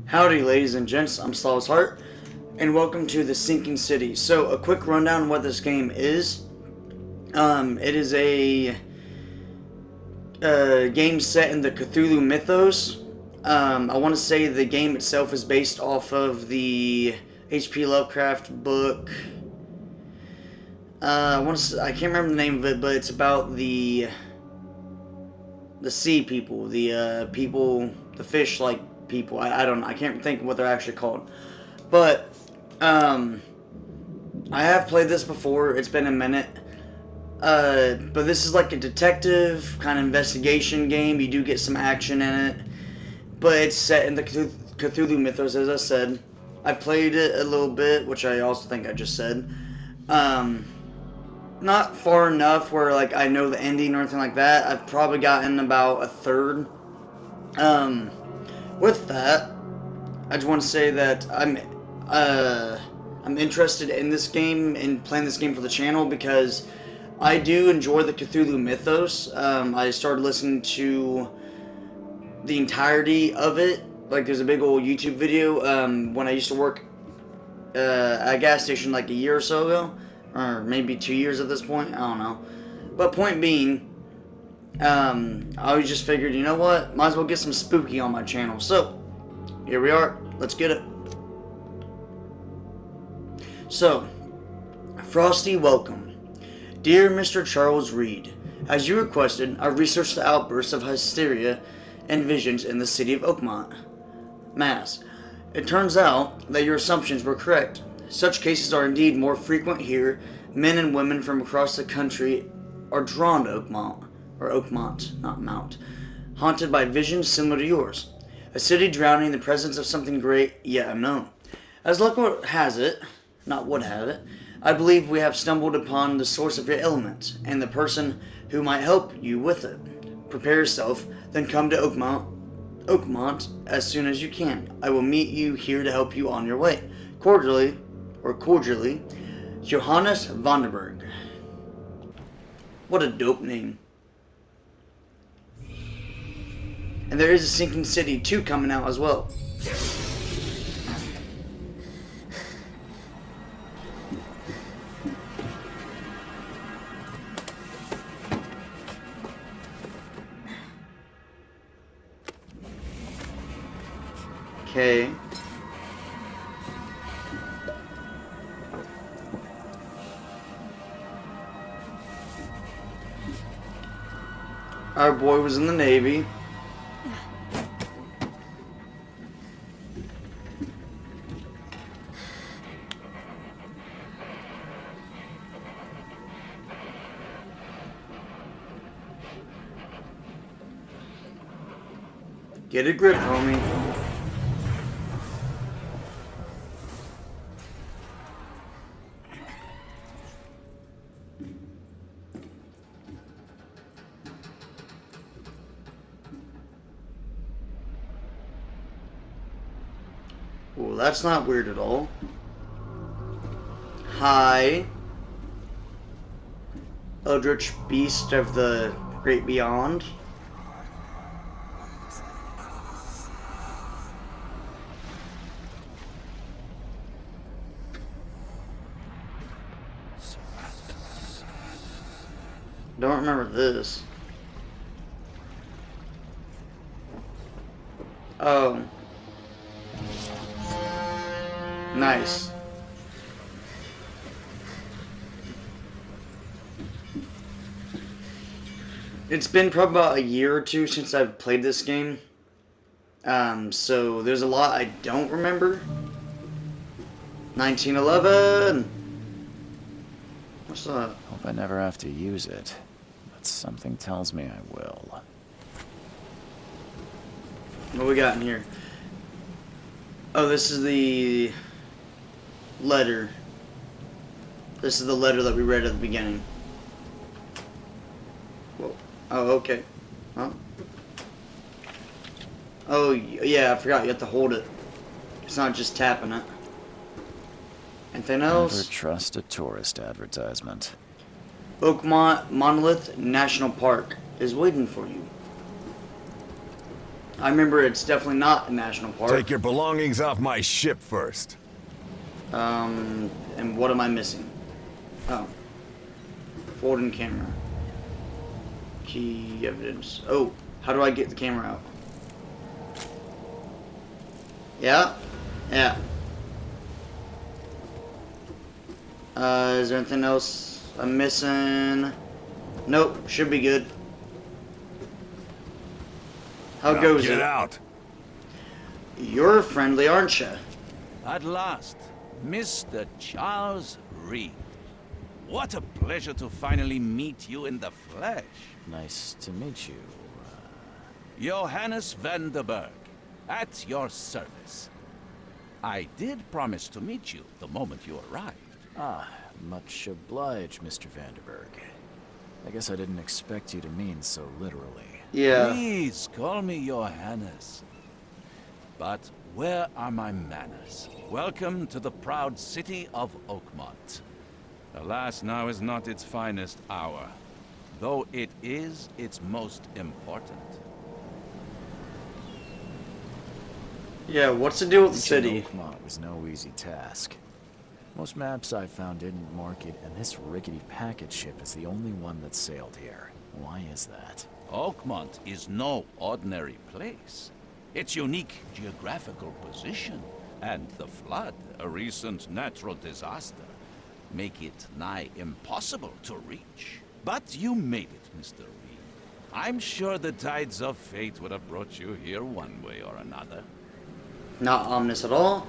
Howdy, ladies and gents, I'm Slav's Heart, and welcome to The Sinking City. So, a quick rundown on what this game is. It is a game set in the Cthulhu mythos. I want to say the game itself is based off of the H.P. Lovecraft book. I can't remember the name of it, but it's about the sea people, the people, the fish-like people. I don't know. I can't think of what they're actually called. But I have played this before. It's been a minute. But this is like a detective kind of investigation game. You do get some action in it, but it's set in the Cthulhu mythos, as I said. I played it a little bit, which I also think I just said. Not far enough where like I know the ending or anything like that. I've probably gotten about a third. With that, I just want to say that I'm interested in this game and playing this game for the channel because I do enjoy the Cthulhu mythos. I started listening to the entirety of it. Like, there's a big old YouTube video when I used to work at a gas station like a year or so ago, or maybe 2 years at this point. I don't know. But point being, I always just figured, you know what? Might as well get some spooky on my channel. So, here we are. Let's get it. So, Frosty welcome. Dear Mr. Charles Reed, as you requested, I researched the outbursts of hysteria and visions in the city of Oakmont, Mass. It turns out that your assumptions were correct. Such cases are indeed more frequent here. Men and women from across the country are drawn to Oakmont, not Mount, haunted by visions similar to yours. A city drowning in the presence of something great yet unknown. As luck would have it, I believe we have stumbled upon the source of your ailment, and the person who might help you with it. Prepare yourself, then come to Oakmont as soon as you can. I will meet you here to help you on your way. Cordially, Johannes Vandenberg. What a dope name. And there is a Sinking City 2 coming out as well. Okay. Our boy was in the Navy. Get a grip, homie. Well, that's not weird at all. Hi, Eldritch Beast of the Great Beyond. Don't remember this. Oh. Nice. It's been probably about a year or two since I've played this game. So there's a lot I don't remember. 1911! What's that? Hope I never have to use it, but something tells me I will. What we got in here? Oh, this is the letter. This is the letter that we read at the beginning. Whoa. Oh, okay. Huh? Oh, yeah, I forgot. You have to hold it. It's not just tapping it. Anything else? Never trust a tourist advertisement. Oakmont Monolith National Park is waiting for you. I remember it's definitely not a national park. Take your belongings off my ship first. And what am I missing? Oh. Folding camera. Key evidence. Oh, how do I get the camera out? Yeah? Yeah. Is there anything else I'm missing? Nope, should be good. How Now goes get it? out. You're friendly, aren't you? At last, Mr. Charles Reed. What a pleasure to finally meet you in the flesh. Nice to meet you. Johannes van der Berg, at your service. I did promise to meet you the moment you arrived. Much obliged, Mr. Vanderberg. I guess I didn't expect you to mean so literally. Yeah. Please call me Johannes. But where are my manners? Welcome to the proud city of Oakmont. Alas, now is not its finest hour, though it is its most important. Yeah, what's the deal with the city? Reaching Oakmont was no easy task. Most maps I found didn't mark it, and this rickety packet ship is the only one that sailed here. Why is that? Oakmont is no ordinary place. Its unique geographical position and the flood, a recent natural disaster, make it nigh impossible to reach. But you made it, Mr. Reed. I'm sure the tides of fate would have brought you here one way or another. Not ominous at all.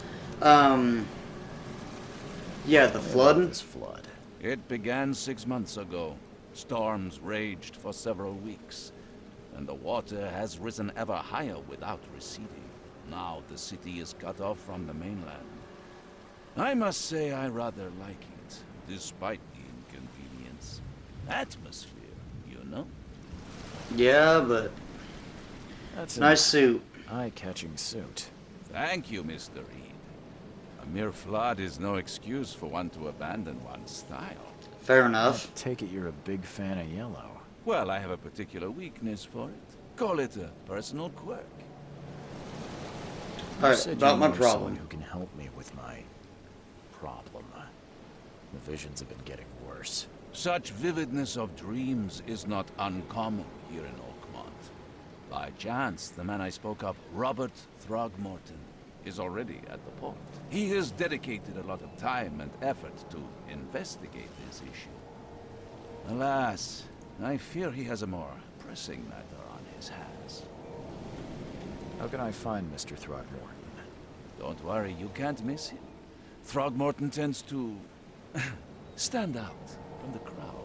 Yeah, the flood. This flood. It began 6 months ago. Storms raged for several weeks, and the water has risen ever higher without receding. Now the city is cut off from the mainland. I must say I rather like it, despite the inconvenience. Atmosphere, you know? Yeah, but That's a nice suit. eye-catching suit. Thank you, Mr. Reed. A mere flood is no excuse for one to abandon one's style. Fair I enough. take it you're a big fan of yellow. Well, I have a particular weakness for it. Call it a personal quirk. You Alright, said about you my know someone problem. who can help me with my problem. The visions have been getting worse. Such vividness of dreams is not uncommon here in Oakmont. By chance, the man I spoke of, Robert Throgmorton, is already at the port. He has dedicated a lot of time and effort to investigate this issue. Alas, I fear he has a more pressing matter on his hands. How can I find Mr. Throgmorton? Don't worry, you can't miss him. Throgmorton tends to stand out from the crowd.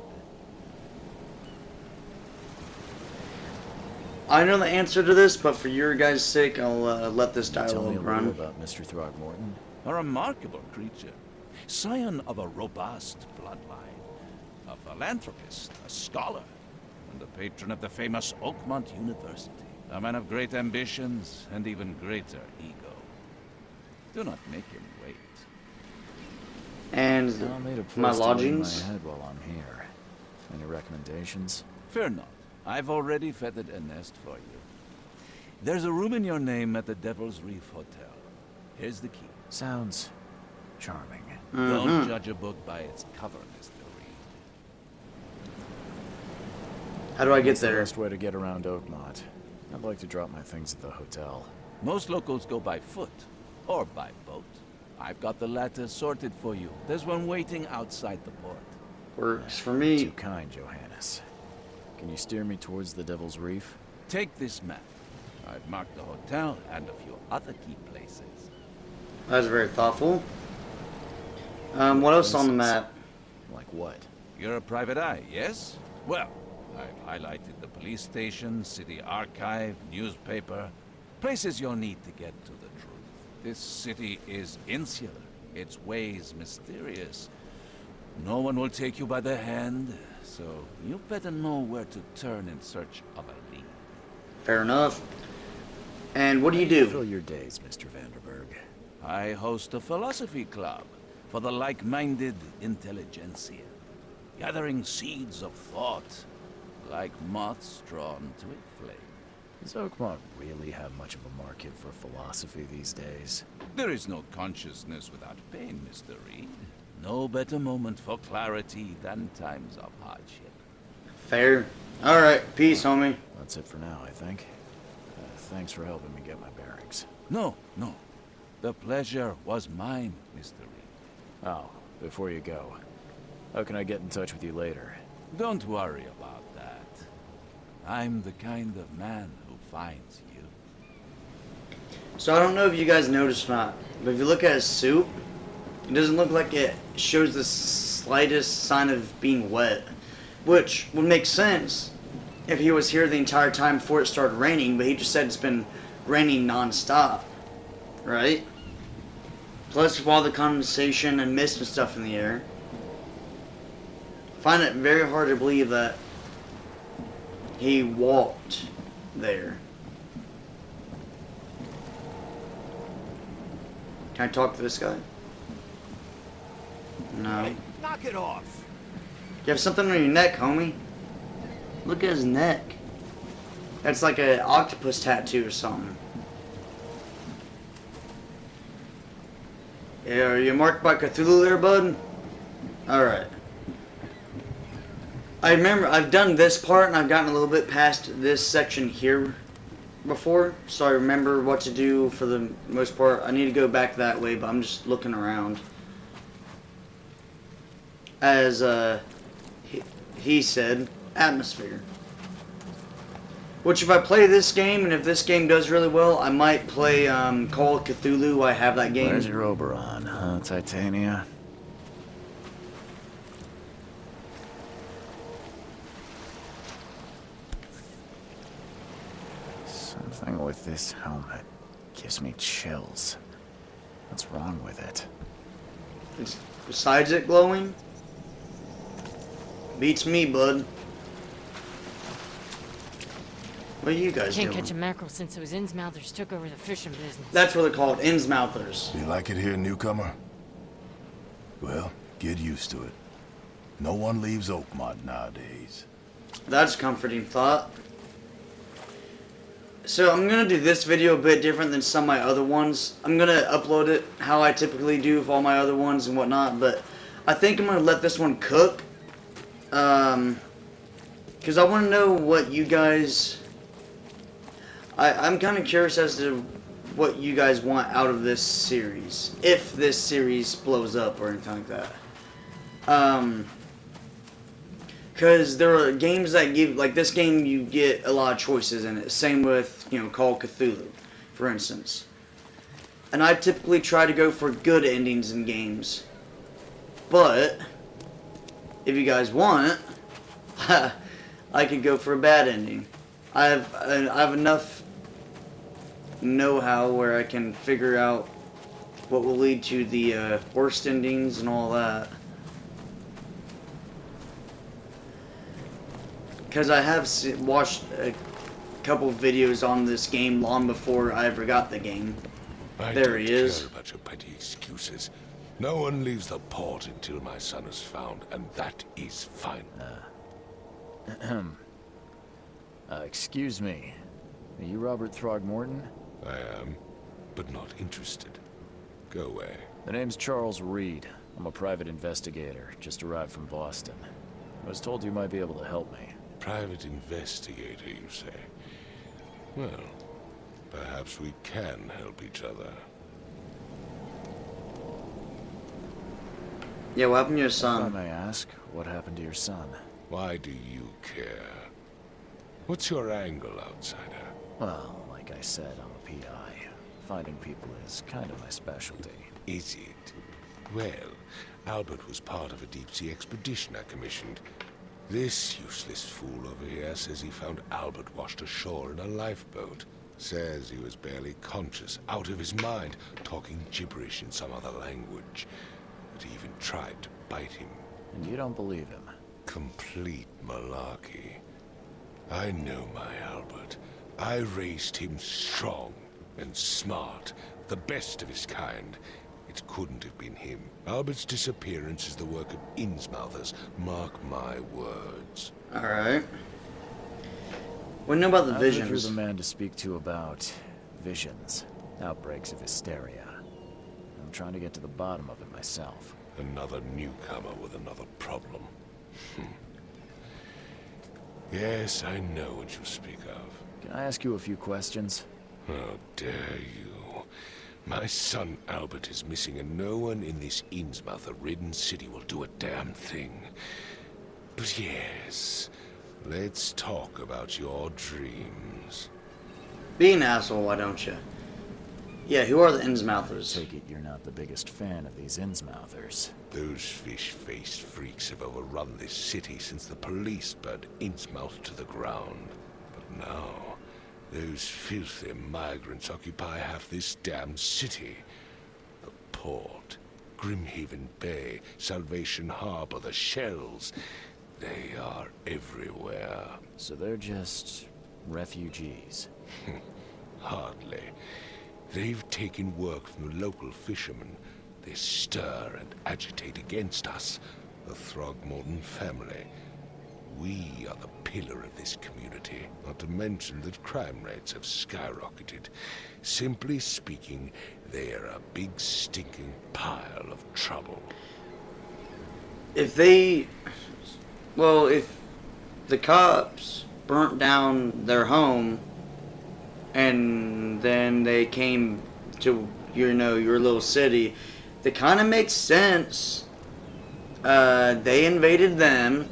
I know the answer to this, but for your guys' sake, I'll let this Can you tell me a dialogue little run. about Mr. Throgmorton? A remarkable creature. Scion of a robust bloodline. A philanthropist, a scholar, and the patron of the famous Oakmont University. A man of great ambitions and even greater ego. Do not make him wait. And I'll need a place my to lay lodgings. my head while I'm here. Any recommendations? Fear not. I've already feathered a nest for you. There's a room in your name at the Devil's Reef Hotel. Here's the key. Sounds charming. Don't judge a book by its cover, Mr. Reed. How do I get What's the there? best way to get around Oakmont? I'd like to drop my things at the hotel. Most locals go by foot or by boat. I've got the latter sorted for you. There's one waiting outside the port. Works for Too me. kind, Johannes. Can you steer me towards the Devil's Reef? Take this map. I've marked the hotel and a few other key places. That's very thoughtful. What else on the map? Like what? You're a private eye, yes? Well, I've highlighted the police station, city archive, newspaper, places you'll need to get to the truth. This city is insular, its ways mysterious. No one will take you by the hand, so you better know where to turn in search of a lead. Fair enough. And what do you Fill do? your days, Mr. Vanderberg. I host a philosophy club for the like-minded intelligentsia, gathering seeds of thought like moths drawn to a flame. Does Oakmont really have much of a market for philosophy these days? There is no consciousness without pain, Mr. Reed. No better moment for clarity than times of hardship. Fair. Alright, peace, homie. That's it for now, I think. Thanks for helping me get my bearings. No, no. The pleasure was mine, Mr. Reed. Oh, before you go, how can I get in touch with you later? Don't worry about that. I'm the kind of man who finds you. So I don't know if you guys noticed or not, but if you look at his suit, it doesn't look like it shows the slightest sign of being wet. Which would make sense if he was here the entire time before it started raining, but he just said it's been raining non-stop. Right? Plus with all the condensation and mist and stuff in the air. I find it very hard to believe that he walked there. Can I talk to this guy? No. Hey, knock it off! You have something on your neck, homie. Look at his neck. That's like an octopus tattoo or something. Yeah, are you marked by Cthulhu there, bud? Alright. I remember I've done this part and I've gotten a little bit past this section here before, so I remember what to do for the most part. I need to go back that way, but I'm just looking around. As he said, atmosphere. Which if I play this game, and if this game does really well, I might play Call of Cthulhu. I have that game. Where's your Oberon, huh, Titania? Something with this helmet gives me chills. What's wrong with it? It's, besides it glowing, beats me, bud. What are you guys Can't doing? catch a mackerel since those Innsmouthers took over the fishing business. That's what they're called, Innsmouthers. You like it here, newcomer? Well, get used to it. No one leaves Oakmont nowadays. That's a comforting thought. So I'm going to do this video a bit different than some of my other ones. I'm going to upload it how I typically do with all my other ones and whatnot, but I think I'm going to let this one cook. Because I want to know what you guys... I'm kind of curious as to what you guys want out of this series. If this series blows up or anything like that. Because there are games that give, like this game, you get a lot of choices in it. Same with, you know, Call of Cthulhu, for instance. And I typically try to go for good endings in games. But, if you guys want, I could go for a bad ending. I have enough know-how where I can figure out what will lead to the worst endings and all that. Because I have watched a couple videos on this game long before I ever got the game. There he is. I don't care about your petty excuses. No one leaves the port until my son is found, and that is fine. Excuse me. Are you Robert Throgmorton? I am, but not interested. Go away. The name's Charles Reed. I'm a private investigator, just arrived from Boston. I was told you might be able to help me. Private investigator, you say? Well, perhaps we can help each other. Yeah, what happened to your If I son? may ask, what happened to your son? Why do you care? What's your angle, outsider? Well, like I said, I'm a PI. Finding people is kind of my specialty. Is it? Well, Albert was part of a deep-sea expedition I commissioned. This useless fool over here says he found Albert washed ashore in a lifeboat. Says he was barely conscious, out of his mind, talking gibberish in some other language. That he even tried to bite him. And you don't believe him? Complete malarkey. I know my Albert. I raised him strong and smart, the best of his kind. It couldn't have been him. Albert's disappearance is the work of Innsmouthers. Mark my words. Alright. What do you know about the I've heard you're visions? the man to speak to about visions, outbreaks of hysteria. I'm trying to get to the bottom of it myself. Another newcomer with another problem. Yes, I know what you speak of. Can I ask you a few questions? How dare you? My son Albert is missing, and no one in this Innsmouth-ridden city will do a damn thing. But yes, let's talk about your dreams. Be an asshole, why don't you? Yeah, who are the Innsmouthers? Take it you're not the biggest fan of these Innsmouthers. Those fish-faced freaks have overrun this city since the police burned Innsmouth to the ground. But now, those filthy migrants occupy half this damn city. The port, Grimhaven Bay, Salvation Harbor, the shells. They are everywhere. So they're just refugees. Hardly. They've taken work from the local fishermen. They stir and agitate against us, the Throgmorton family. We are the pillar of this community, not to mention that crime rates have skyrocketed. Simply speaking, they are a big stinking pile of trouble. If the cops burnt down their home and then they came to, your little city, that kind of makes sense. They invaded them,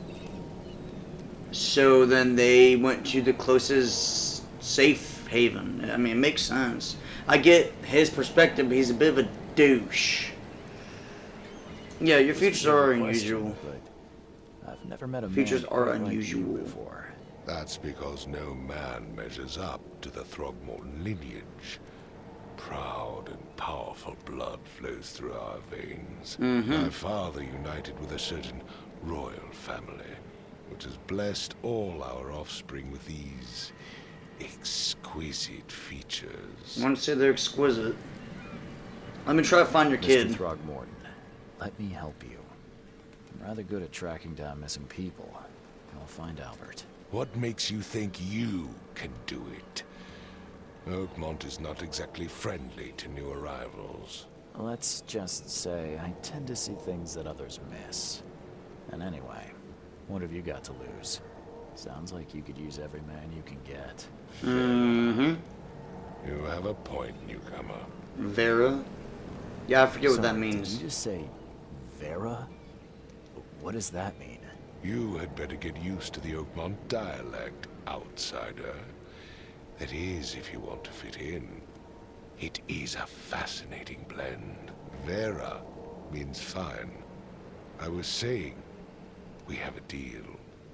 so then they went to the closest safe haven. I mean, it makes sense. I get his perspective, but he's a bit of a douche. Yeah, your features are unusual. But I've never met a Features man are quite like you unusual. before. That's because no man measures up to the Throgmorton lineage. Proud and powerful blood flows through our veins. My father united with a certain royal family, which has blessed all our offspring with these exquisite features. I want to say they're exquisite. Let me try to find your kid. Mr. Throgmorton, let me help you. I'm rather good at tracking down missing people. I'll find Albert. What makes you think you can do it? Oakmont is not exactly friendly to new arrivals. Let's just say I tend to see things that others miss. And anyway, what have you got to lose? Sounds like you could use every man you can get. You have a point, newcomer. Vera? Yeah, I forget what that Sorry, means. Did you just say Vera? What does that mean? You had better get used to the Oakmont dialect, outsider. That is, if you want to fit in. It is a fascinating blend. Vera means fine. I was saying, we have a deal.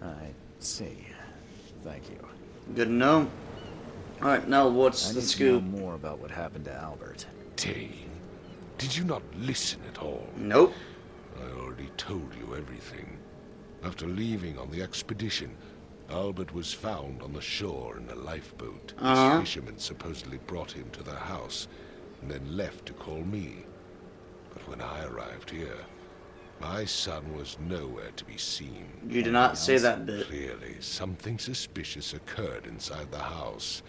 I see. Thank you. Good to know. Alright, now what's I the need scoop? to know more about what happened to Albert. Dane, did you not listen at all? Nope. I already told you everything. After leaving on the expedition, Albert was found on the shore in a lifeboat. His fishermen supposedly brought him to their house, and then left to call me. But when I arrived here, my son was nowhere to be seen. You did not say that bit. Clearly, something suspicious occurred inside the house.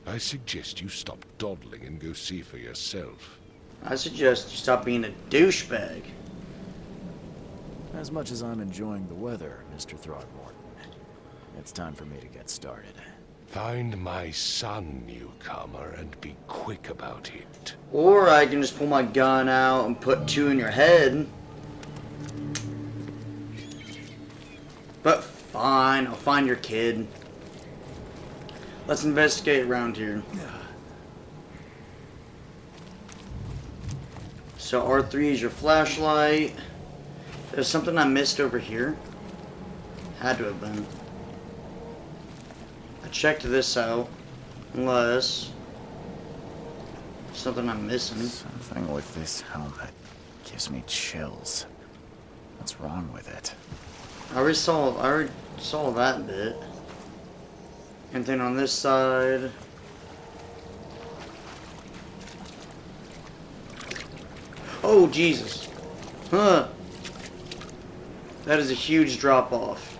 I suggest you stop dawdling and go see for yourself. I suggest you stop being a douchebag. As much as I'm enjoying the weather, Mr. Throgmorton, it's time for me to get started. Find my son, newcomer, and be quick about it. Or I can just pull my gun out and put two in your head. But fine, I'll find your kid. Let's investigate around here. So R3 is your flashlight. There's something I missed over here. Had to have been. I checked this out. Unless something I'm missing. Something with this helmet gives me chills. What's wrong with it? I already saw that bit. Anything on this side? Oh, Jesus. Huh. That is a huge drop off.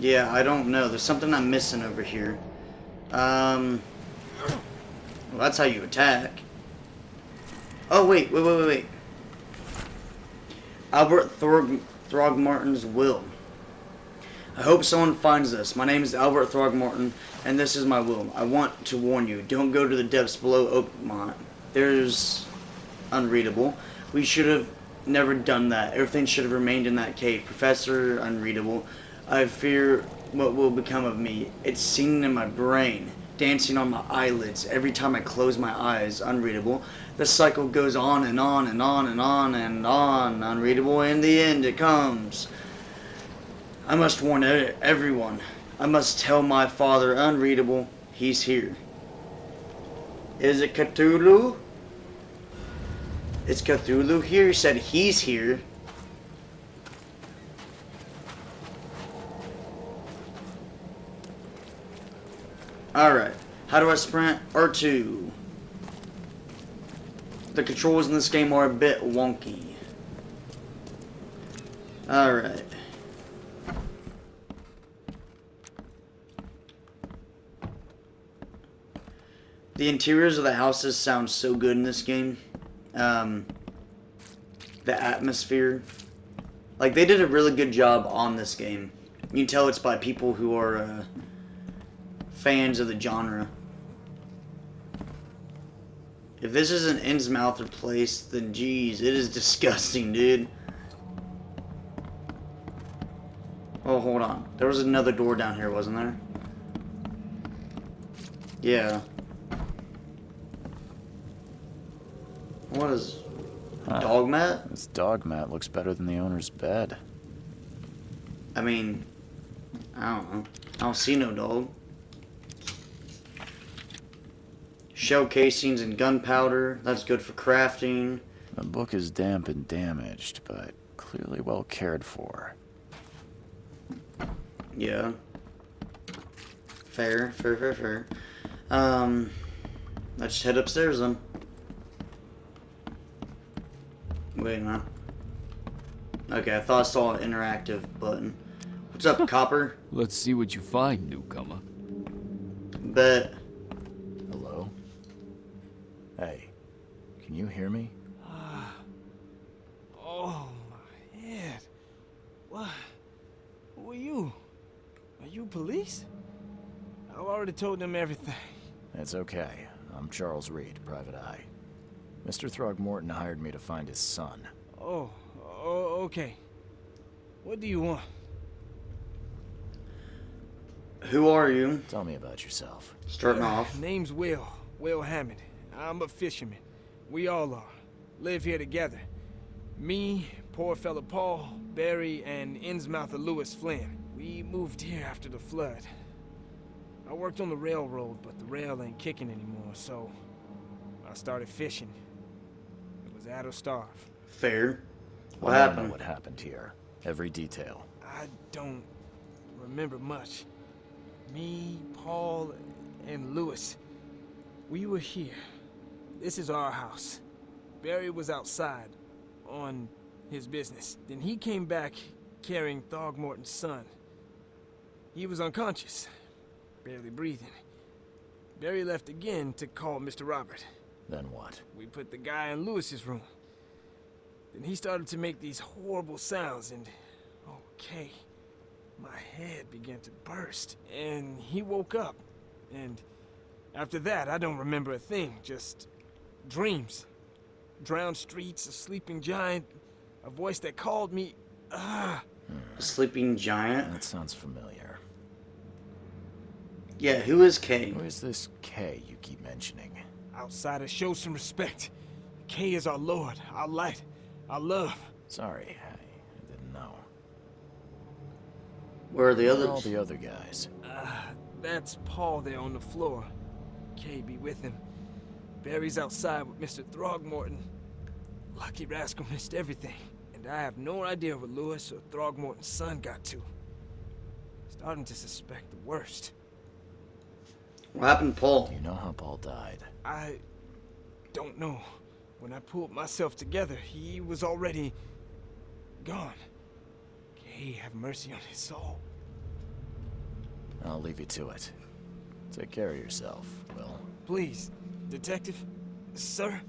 Yeah, I don't know. There's something I'm missing over here. Well, that's how you attack. Oh, wait. Albert Throgmorton's will. I hope someone finds this. My name is Albert Throgmorton, and this is my will. I want to warn you, don't go to the depths below Oakmont. There's... unreadable. We should have never done that. Everything should have remained in that cave. Professor, unreadable. I fear what will become of me. It's singing in my brain, dancing on my eyelids every time I close my eyes. Unreadable. The cycle goes on and on and on and on and on. Unreadable. In the end, it comes. I must warn everyone. I must tell my father, unreadable, he's here. Is it Cthulhu? It's Cthulhu here? He said he's here. Alright. How do I sprint? R2. The controls in this game are a bit wonky. Alright. The interiors of the houses sound so good in this game. The atmosphere. Like, they did a really good job on this game. You can tell it's by people who are fans of the genre. If this is an Innsmouther place, then geez, it is disgusting, dude. Oh, hold on. There was another door down here, wasn't there? Yeah. What is... dog mat? This dog mat looks better than the owner's bed. I mean... I don't know. I don't see no dog. Shell casings and gunpowder. That's good for crafting. The book is damp and damaged, but clearly well cared for. Yeah. Fair. Let's head upstairs then. Wait a minute. Okay, I thought I saw an interactive button. What's up, Copper? Let's see what you find, newcomer. Bet. Hello? Hey, can you hear me? Oh, my head. What? Who are you? Are you police? I've already told them everything. It's okay. I'm Charles Reed, Private Eye. Mr. Throgmorton hired me to find his son. Oh, okay. What do you want? Who are you? Tell me about yourself. Starting off. Name's Will Hammond. I'm a fisherman. We all are. Live here together. Me, poor fella Paul, Barry, and Innsmouther Lewis Flynn. We moved here after the flood. I worked on the railroad, but the rail ain't kicking anymore, so I started fishing. It was at or starve. Fair. What I don't know happened? what happened here. Every detail. I don't remember much. Me, Paul, and Lewis, we were here. This is our house. Barry was outside, on his business. Then he came back carrying Throgmorton's son. He was unconscious, barely breathing. Barry left again to call Mr. Robert. Then what? We put the guy in Lewis's room. Then he started to make these horrible sounds and... okay. My head began to burst, and he woke up. And after that, I don't remember a thing, just dreams. Drowned streets, a sleeping giant, a voice that called me. A sleeping giant? That sounds familiar. Yeah, who is K? Who is this K you keep mentioning? Outsiders, show some respect. K is our lord, our light, our love. Sorry, I didn't know. Where are the Where are all others? the other guys? That's Paul there on the floor. K be with him. Barry's outside with Mr. Throgmorton. Lucky rascal missed everything. And I have no idea what Lewis or Throgmorton's son got to. Starting to suspect the worst. What happened to Paul? Do you know how Paul died? I don't know. When I pulled myself together, he was already gone. K have mercy on his soul. I'll leave you to it. Take care of yourself, Will. Please, Detective, sir,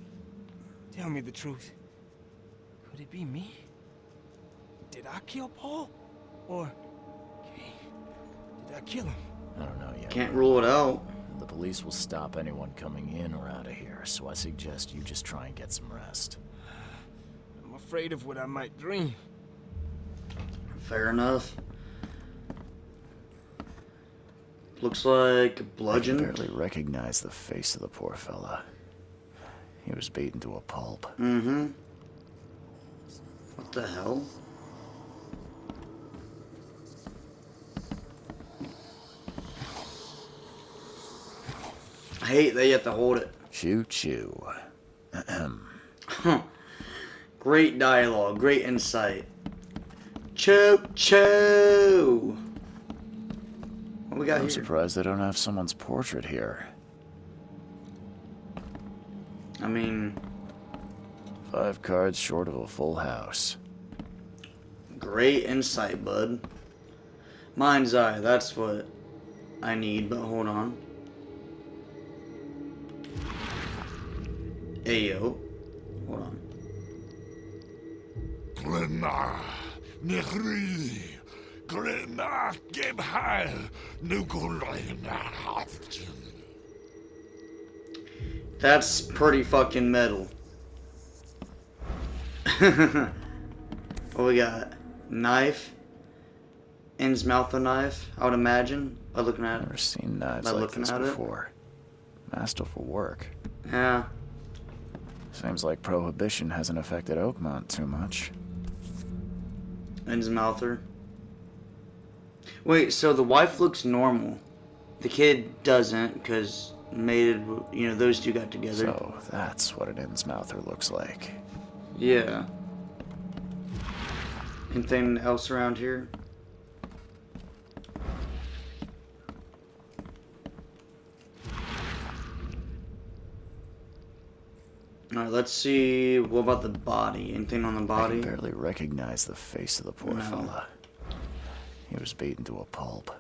tell me the truth. Could it be me? Did I kill Paul? Or, did I kill him? I don't know yet. Can't rule it out. The police will stop anyone coming in or out of here, so I suggest you just try and get some rest. I'm afraid of what I might dream. Fair enough. Looks like I bludgeon. can barely recognize the face of the poor fella. He was beaten to a pulp. Mm-hmm. What the hell? I hate that you have to hold it. Choo choo. Great dialogue, great insight. Choo choo. What we got I'm here? surprised they don't have someone's portrait here. I mean, 5 cards short of a full house. great insight, bud. Mind's eye, that's what I need, but hold on. Ayo. Hold on. Glenna, Nehri, Glenna, Gebheil, Nugulina, That's pretty fucking metal. What we got? Knife. Innsmouth a knife, I would imagine. By looking at Never it. seen knives By like looking this at it? before. Masterful work. Yeah. Seems like Prohibition hasn't affected Oakmont too much. Innsmouther. Wait, so the wife looks normal. The kid doesn't, because mated, you know, those two got together. So that's what an Innsmouther looks like. Yeah. Anything else around here? Alright, let's see. What about the body? Anything on the I body? can barely recognize the face of the poor No. fella. He was beaten to a pulp.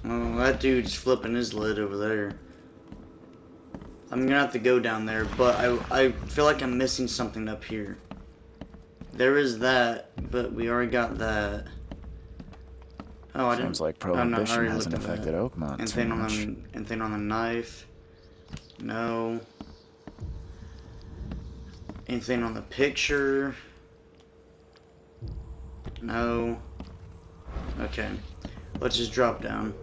Oh, that dude's flipping his lid over there. I'm gonna have to go down there, but I feel like I'm missing something up here. There is that, but we already got that. Oh, I didn't. Seems like oh, no, I Prohibition already hasn't looked at affected that. Oakmont too Anything on much. anything on the knife? No. Anything on the picture? No. Okay. Let's just drop down.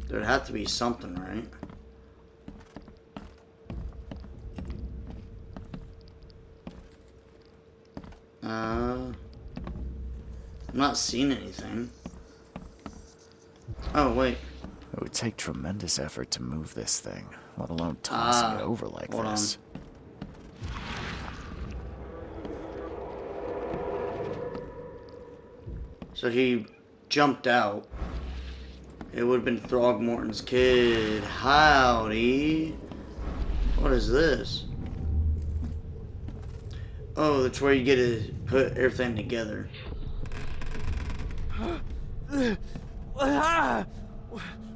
There'd have to be something, right? I'm not seeing anything. Oh, wait. It would take tremendous effort to move this thing, let alone tossing it over like hold this. So he jumped out. It would have been Throgmorton's kid. Howdy. What is this? Oh, that's where you get to put everything together.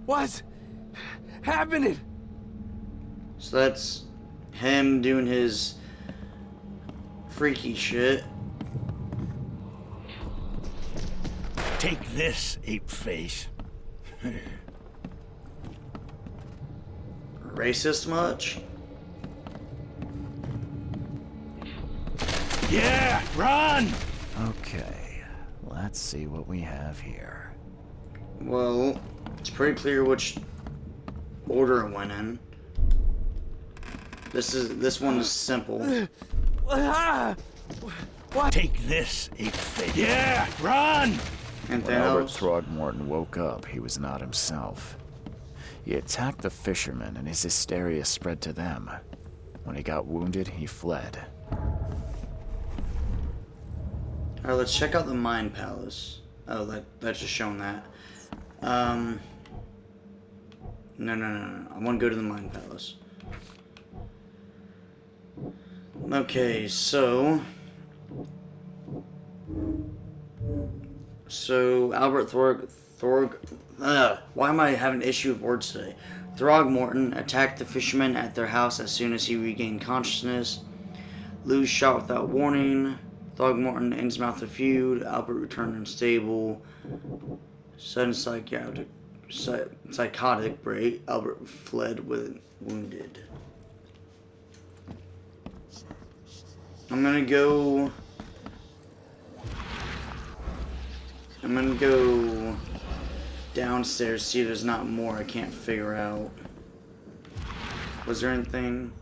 What's happening? So that's him doing his freaky shit. Take this, ape face. Racist much? Yeah, run! Okay, let's see what we have here. Well, it's pretty clear which order it went in. This one is simple. What? Take this, ape face. Yeah, run! Anything When Albert else? Throgmorton woke up, he was not himself. He attacked the fishermen and his hysteria spread to them. When he got wounded, he fled. Alright, let's check out the Mine Palace. Oh, that's just showing that. No. I want to go to the Mine Palace. Okay, so Albert why am I having an issue with words today? Throgmorton attacked the fishermen at their house as soon as he regained consciousness. Lou shot without warning. Throgmorton and Innsmouth a feud. Albert returned unstable. Sudden psychotic break. Albert fled with wounded. I'm gonna go downstairs, see if there's not more I can't figure out. Was there anything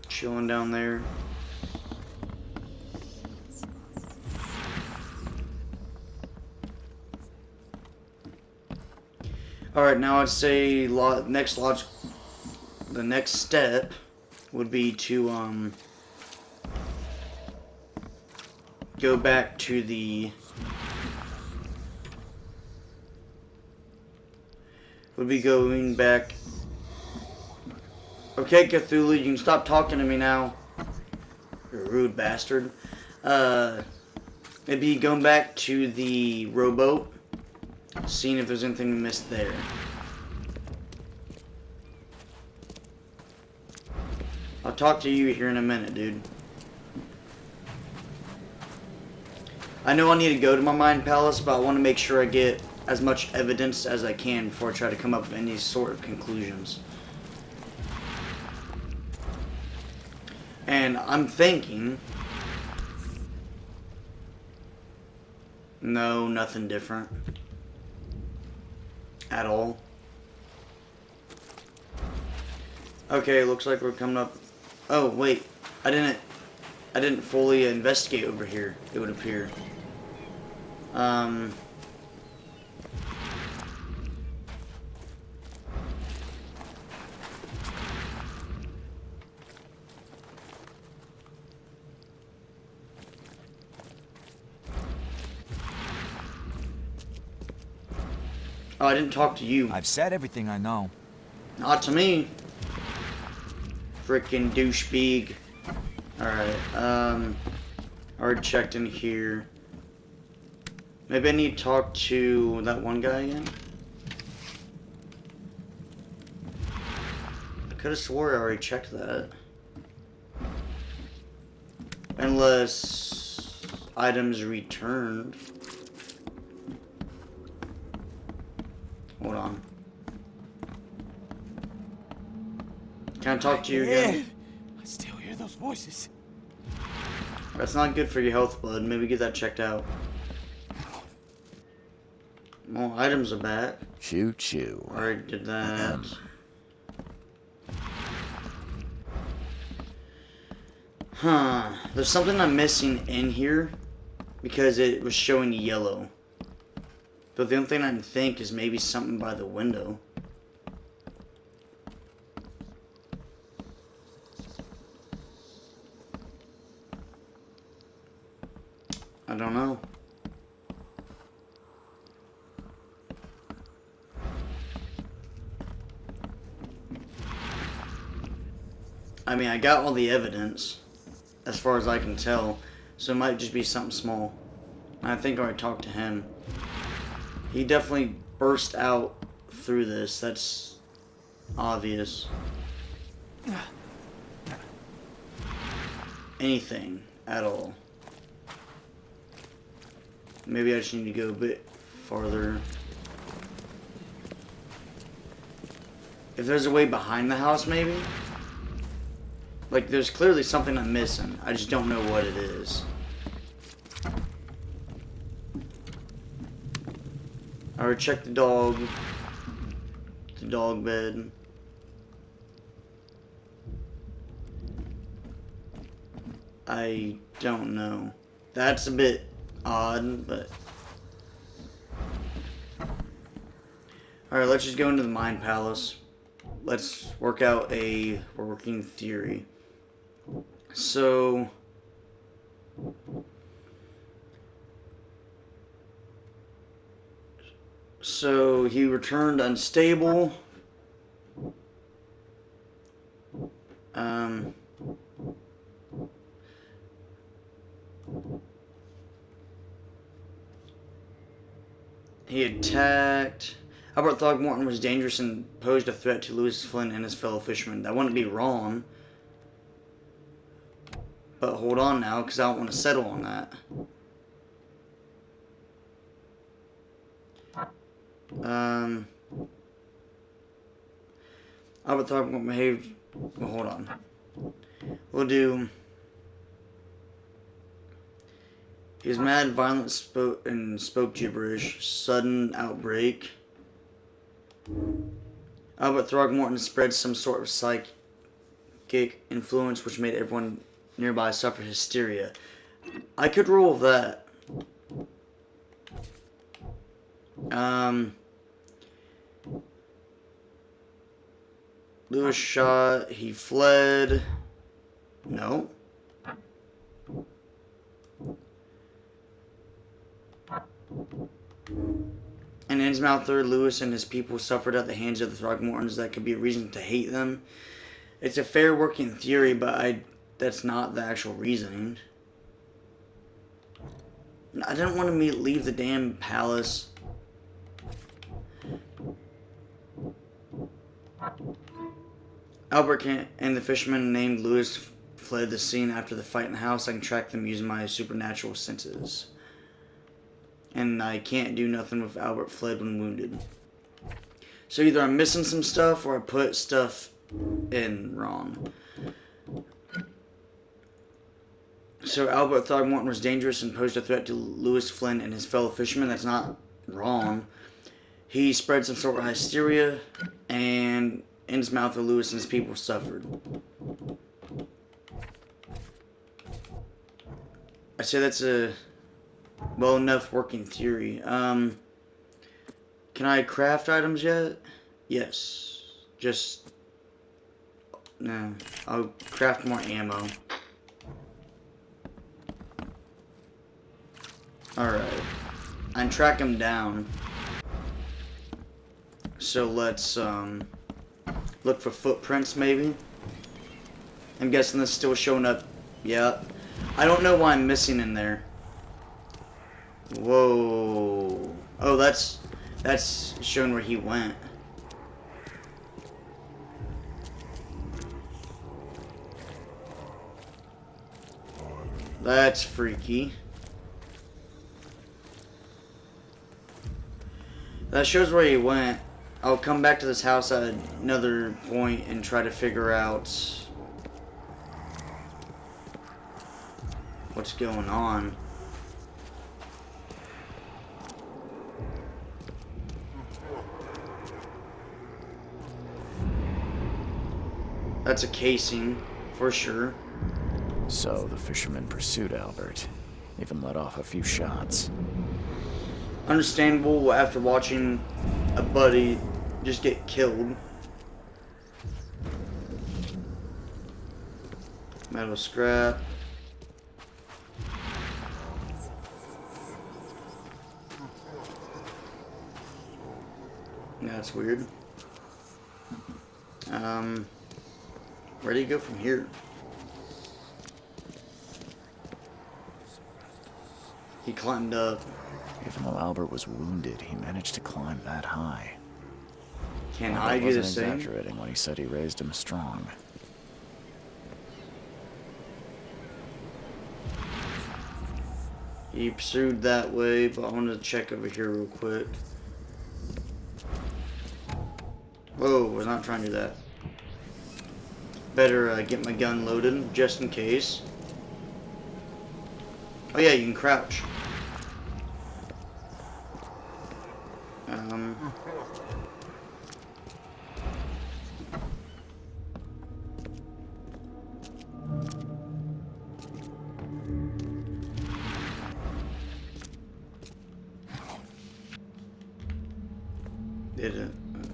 chilling down there? Alright, now I'd say the next step would be to go back to the going back. Okay, Cthulhu, you can stop talking to me now. You're a rude bastard. It'd be going back to the rowboat, seeing if there's anything we missed there. I'll talk to you here in a minute, dude. I know I need to go to my Mind Palace, but I want to make sure I get as much evidence as I can before I try to come up with any sort of conclusions. And I'm thinking... No, nothing different. At all. Okay, looks like we're coming up... Oh, wait. I didn't fully investigate over here, it would appear. Oh, I didn't talk to you. I've said everything I know. Not to me. Frickin' douchebag. Alright, already checked in here. Maybe I need to talk to that one guy again? I could have swore I already checked that. Unless items returned. Hold on. Can I talk to you again? I still hear those voices. That's not good for your health, bud. Maybe get that checked out. Well, items are back. Choo-choo. Already did that. Huh. There's something I'm missing in here because it was showing yellow. But the only thing I can think is maybe something by the window. I don't know. I mean, I got all the evidence, as far as I can tell, so it might just be something small. I think I already talked to him. He definitely burst out through this, that's obvious. Anything at all. Maybe I just need to go a bit farther. If there's a way behind the house, maybe? Like, there's clearly something I'm missing. I just don't know what it is. I already checked the dog bed. I don't know. That's a bit odd, but... Alright, let's just go into the Mind Palace. let's work out a working theory. So he returned unstable. Um, he attacked. Albert Throckmorton was dangerous and posed a threat to Lewis Flynn and his fellow fishermen. That wouldn't be wrong. But hold on now, because I don't want to settle on that. Albert Throckmorton behaved. Well, hold on. We'll do. He was mad, violent, spoke gibberish. Sudden outbreak. Albert Throgmorton spread some sort of psychic influence which made everyone nearby suffer hysteria. I could rule with that. Lewis shot. He fled. No. In Innsmouther, Lewis and his people suffered at the hands of the Throgmortons. That could be a reason to hate them. It's a fair working theory, but that's not the actual reasoning. I didn't want to leave the damn palace. Albert and the fisherman named Lewis fled the scene after the fight in the house. I can track them using my supernatural senses. And I can't do nothing with Albert fled when wounded. So either I'm missing some stuff or I put stuff in wrong. So Albert Throgmorton was dangerous and posed a threat to Lewis Flynn and his fellow fishermen. That's not wrong. He spread some sort of hysteria, and in his mouth, Lewis and his people suffered. I say that's a well enough working theory. Can I craft items yet? Yes. Just no. I'll craft more ammo. Alright. And track him down. So let's look for footprints maybe. I'm guessing this is still showing up. Yeah. I don't know why I'm missing in there. Whoa. Oh, that's showing where he went. That's freaky. That shows where he went. I'll come back to this house at another point and try to figure out what's going on. That's a casing, for sure. So the fisherman pursued Albert, even let off a few shots. Understandable after watching a buddy just get killed. Metal scrap. That's weird. Where do you go from here? He climbed up. Even though Albert was wounded, he managed to climb that high. Can Albert I do the wasn't same? exaggerating when he said he raised him strong. He pursued that way, but I want to check over here real quick. Whoa, we're not trying to do that. Better get my gun loaded, just in case. Oh yeah, you can crouch.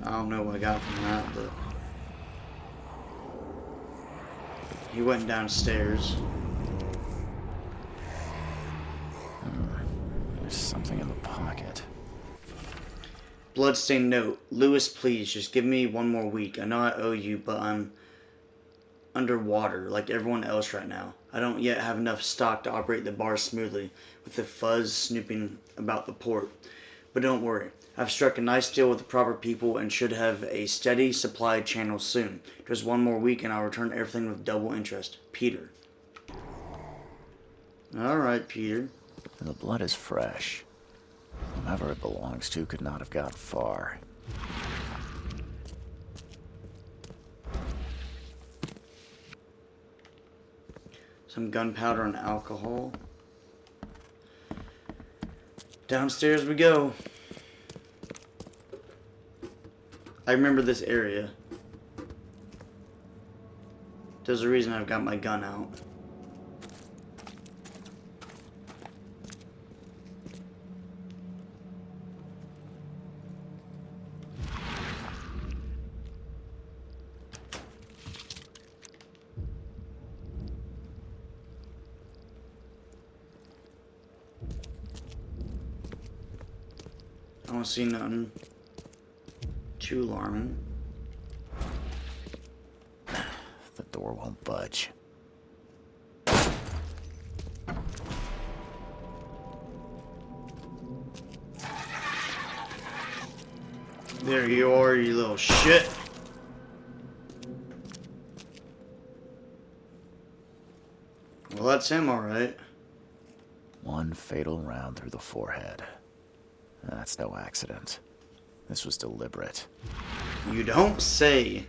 I don't know what I got from that, but He went downstairs. There's something in the pocket. Bloodstained note. Lewis, please, just give me one more week. I know I owe you, but I'm underwater like everyone else right now. I don't yet have enough stock to operate the bar smoothly with the fuzz snooping about the port. But don't worry. I've struck a nice deal with the proper people and should have a steady supply channel soon. Just one more week and I'll return everything with double interest. Peter. Alright, Peter. The blood is fresh. Whomever it belongs to could not have got far. Some gunpowder and alcohol. Downstairs we go. I remember this area. There's a reason I've got my gun out. I don't see nothing too alarming. The door won't budge. There you are, you little shit. Well, that's him, alright. One fatal round through the forehead. That's no accident. This was deliberate. You don't say.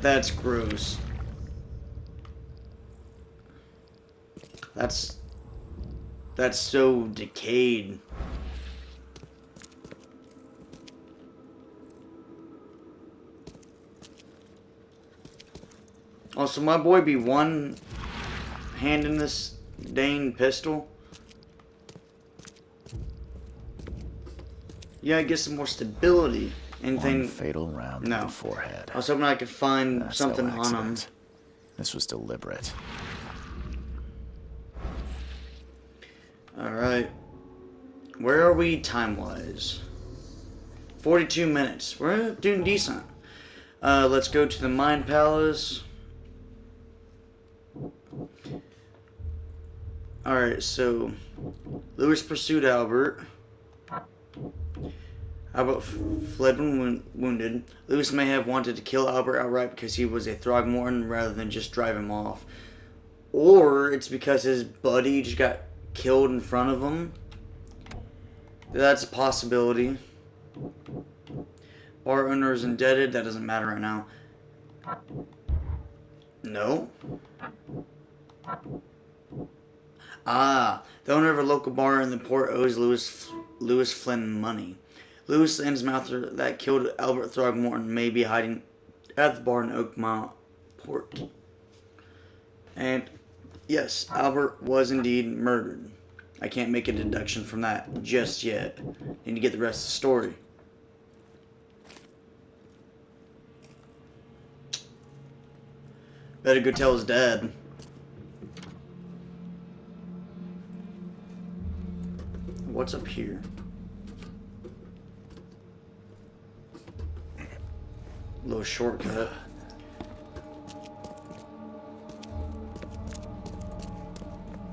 That's gross. That's so decayed. Also, my boy be one hand in this dang pistol. Yeah, I get some more stability. Anything? One fatal round No. through the forehead. I was hoping I could find That's something no on him. accident. This was deliberate. Alright. Where are we time-wise? 42 minutes. We're doing decent. Let's go to the Mind Palace. Alright, so Lewis pursued Albert. Albert fled when wounded. Lewis may have wanted to kill Albert outright because he was a Throgmorton rather than just drive him off. Or it's because his buddy just got killed in front of him. That's a possibility. Bar owner is indebted. That doesn't matter right now. No. The owner of a local bar in the port owes Lewis Flynn money. Lewis, the Innsmouther that killed Albert Throgmorton, may be hiding at the bar in Oakmont Port. And yes, Albert was indeed murdered. I can't make a deduction from that just yet. Need to get the rest of the story. Better go tell his dad. What's up here? Little shortcut.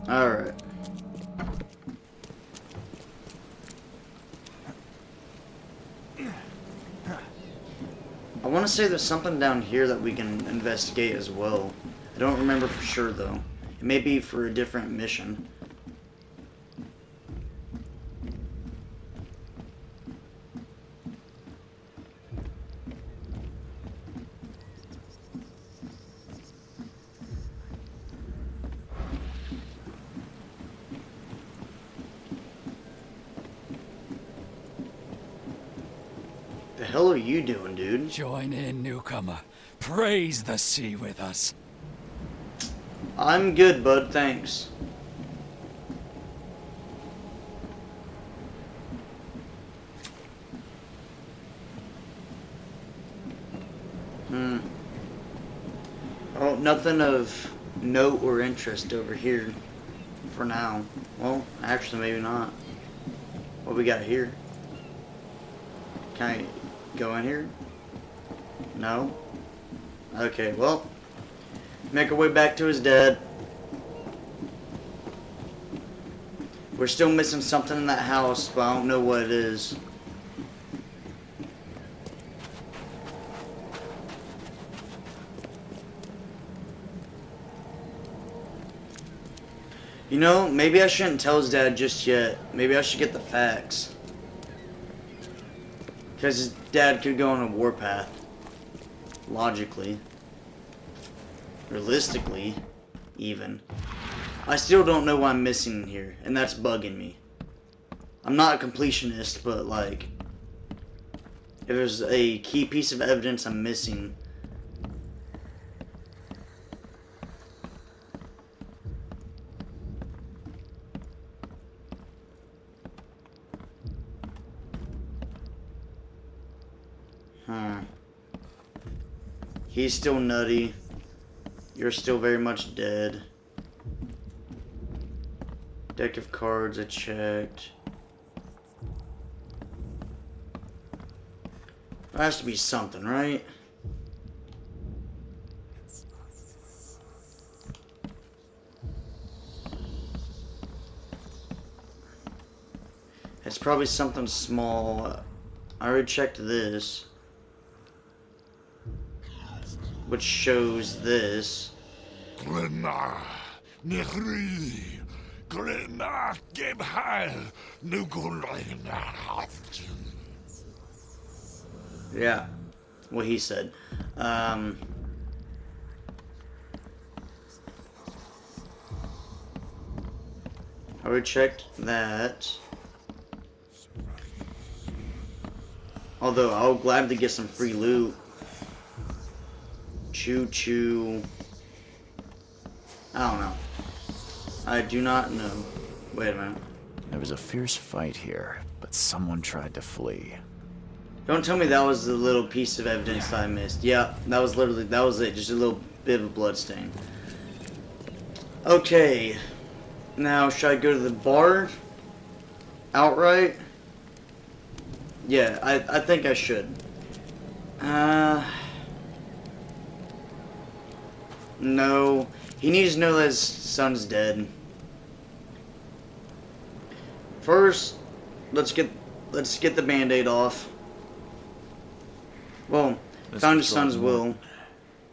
Alright. I want to say there's something down here that we can investigate as well. I don't remember for sure though. It may be for a different mission. The hell are you doing, dude? Join in, newcomer. Praise the sea with us. I'm good, bud, thanks. Hmm. Oh, nothing of note or interest over here for now. Well, actually, maybe not. What we got here? Can I go in here? No? Okay, well, make our way back to his dad. We're still missing something in that house, but I don't know what it is. You know, maybe I shouldn't tell his dad just yet. Maybe I should get the facts. Because his dad could go on a warpath. Logically. Realistically, even. I still don't know what I'm missing here, and that's bugging me. I'm not a completionist, but like, if there's a key piece of evidence I'm missing, he's still nutty. You're still very much dead. Deck of cards I checked. There has to be something, right? It's probably something small. I already checked this, which shows this. Yeah, what he said. I already checked that. Although I'll gladly get some free loot. Choo choo. I don't know. I do not know. Wait a minute. There was a fierce fight here, but someone tried to flee. Don't tell me that was the little piece of evidence that I missed. Yeah, that was it. Just a little bit of a blood stain. Okay. Now, should I go to the bar? Outright? Yeah, I think I should. No. He needs to know that his son's dead. First, let's get the Band-Aid off. Well, found his son's will.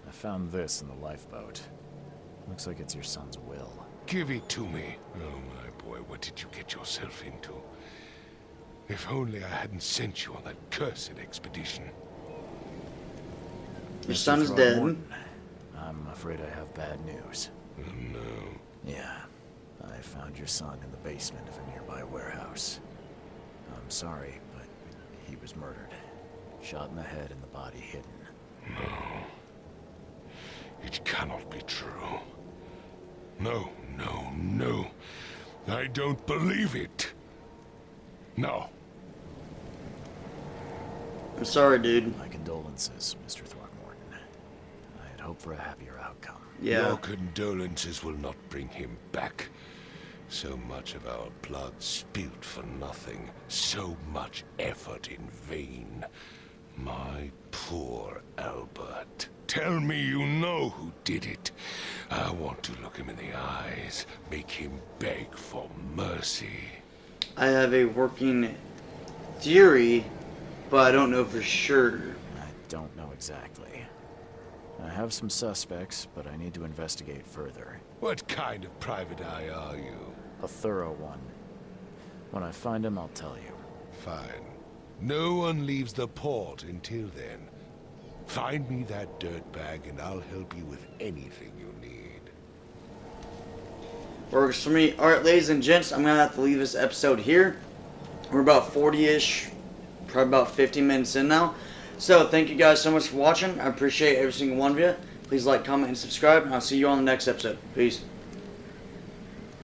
I found this in the lifeboat. Looks like it's your son's will. Give it to me. Oh, my boy, what did you get yourself into? If only I hadn't sent you on that cursed expedition. Your son is dead. I'm afraid I have bad news. Oh, no. Yeah, I found your son in the basement of a nearby warehouse. I'm sorry, but he was murdered. Shot in the head and the body hidden. No. It cannot be true. No, no, no. I don't believe it. No. I'm sorry, dude. My condolences, Mr. Throckmorton. I had hoped for a happier outcome. Yeah. Your condolences will not bring him back. So much of our blood spilled for nothing. So much effort in vain. My poor Albert. Tell me you know who did it. I want to look him in the eyes, make him beg for mercy. I have a working theory, but I don't know for sure. I don't know exactly. I have some suspects, but I need to investigate further. What kind of private eye are you? A thorough one. When I find him, I'll tell you. Fine. No one leaves the port until then. Find me that dirtbag and I'll help you with anything you need. Works for me. Alright, ladies and gents, I'm going to have to leave this episode here. We're about 40-ish, probably about 15 minutes in now. So, thank you guys so much for watching. I appreciate every single one of you. Please like, comment, and subscribe, and I'll see you on the next episode. Peace.